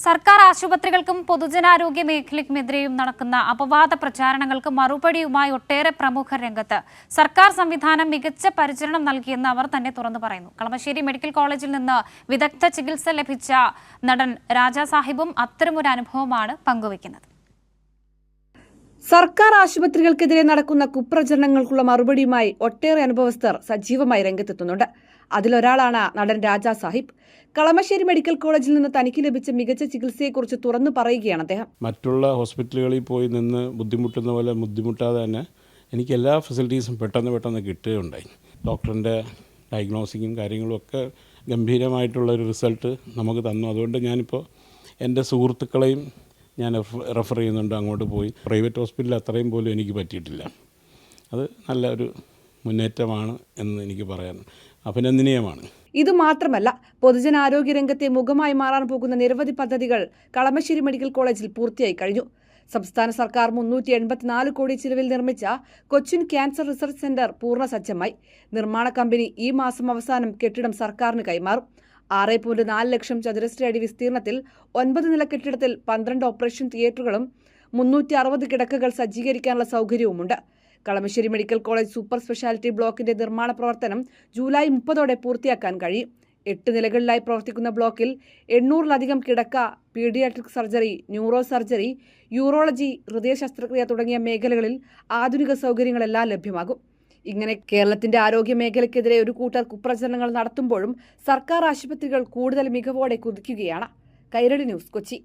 സർക്കാർ ആശുപത്രികൾക്കും പൊതുജനാരോഗ്യ മേഖലയ്ക്കുമെതിരെയും നടക്കുന്ന അപവാദ പ്രചാരണങ്ങൾക്ക് മറുപടിയുമായി ഒട്ടേറെ പ്രമുഖർ രംഗത്ത്. സർക്കാർ സംവിധാനം മികച്ച പരിചരണം നൽകിയെന്ന് അവർ തന്നെ തുറന്നു പറയുന്നു. കളമശ്ശേരി മെഡിക്കൽ കോളേജിൽ നിന്ന് വിദഗ്ധ ചികിത്സ ലഭിച്ച നടൻ രാജാ സാഹിബും അത്തരമൊരു അനുഭവമാണ് പങ്കുവയ്ക്കുന്നത്. സർക്കാർ ആശുപത്രികൾക്കെതിരെ നടക്കുന്ന കുപ്രചരണങ്ങൾക്കുള്ള മറുപടിയുമായി ഒട്ടേറെ അനുഭവസ്ഥർ സജീവമായി രംഗത്തെത്തുന്നുണ്ട്. അതിലൊരാളാണ് നടൻ രാജാ സാഹിബ്. കളമശ്ശേരി മെഡിക്കൽ കോളേജിൽ നിന്ന് തനിക്ക് ലഭിച്ച മികച്ച ചികിത്സയെക്കുറിച്ച് തുറന്നു പറയുകയാണ് അദ്ദേഹം. മറ്റുള്ള ഹോസ്പിറ്റലുകളിൽ പോയി നിന്ന് ബുദ്ധിമുട്ടുന്ന പോലെ ബുദ്ധിമുട്ടാതെ തന്നെ എനിക്ക് എല്ലാ ഫെസിലിറ്റീസും പെട്ടെന്ന് കിട്ടുകയുണ്ടായി. ഡോക്ടറിൻ്റെ ഡയഗ്നോസിങ്ങും കാര്യങ്ങളും ഒക്കെ ഗംഭീരമായിട്ടുള്ളൊരു റിസൾട്ട് നമുക്ക് തന്നു. അതുകൊണ്ട് ഞാനിപ്പോൾ എൻ്റെ സുഹൃത്തുക്കളെയും ഞാൻ റെഫർ ചെയ്യുന്നുണ്ട് അങ്ങോട്ട് പോയി. പ്രൈവറ്റ് ഹോസ്പിറ്റലിൽ അത്രയും പോലും എനിക്ക് പറ്റിയിട്ടില്ല. അത് നല്ലൊരു മുന്നേറ്റമാണ് എന്ന് എനിക്ക് പറയാൻ അഭിനന്ദനീയമാണ്. ഇത് മാത്രമല്ല, പൊതുജനാരോഗ്യ രംഗത്തെ മുഖമായി മാറാൻ പോകുന്ന നിരവധി പദ്ധതികൾ കളമശ്ശേരി മെഡിക്കൽ കോളേജിൽ പൂർത്തിയായി കഴിഞ്ഞു. സംസ്ഥാന സർക്കാർ 384 കോടി ചിലവിൽ നിർമ്മിച്ച കൊച്ചിൻ ക്യാൻസർ റിസർച്ച് സെന്റർ പൂർണ്ണ സജ്ജമായി. നിർമ്മാണ കമ്പനി ഈ മാസം അവസാനം കെട്ടിടം സർക്കാരിന് കൈമാറും. 6.4 ലക്ഷം ചതുരശ്ര അടി വിസ്തീർണത്തിൽ 9 നില കെട്ടിടത്തിൽ 12 ഓപ്പറേഷൻ തിയേറ്ററുകളും 360 കിടക്കകൾ സജ്ജീകരിക്കാനുള്ള സൗകര്യവുമുണ്ട്. Kalamassery medical college super speciality ബ്ലോക്കിന്റെ നിർമ്മാണ പ്രവർത്തനം ജൂലൈ 30 പൂർത്തിയാക്കാൻ കഴിയും. 8 നിലകളിലായി പ്രവർത്തിക്കുന്ന ബ്ലോക്കിൽ 800-ലധികം കിടക്ക, paediatric surgery, neuro surgery, urology, ഹൃദയ ശസ്ത്രക്രിയ തുടങ്ങിയ മേഖലകളിൽ ആധുനിക സൗകര്യങ്ങളെല്ലാം ലഭ്യമാകും. ഇങ്ങനെ കേരളത്തിന്റെ ആരോഗ്യ മേഖലയ്ക്കെതിരെ ഒരു കൂട്ടർ കുപ്രചരണങ്ങൾ നടത്തുമ്പോഴും സർക്കാർ ആശുപത്രികൾ കൂടുതൽ മികവോടെ കുതിക്കുകയാണ്. കൈരളി ന്യൂസ്, കൊച്ചി.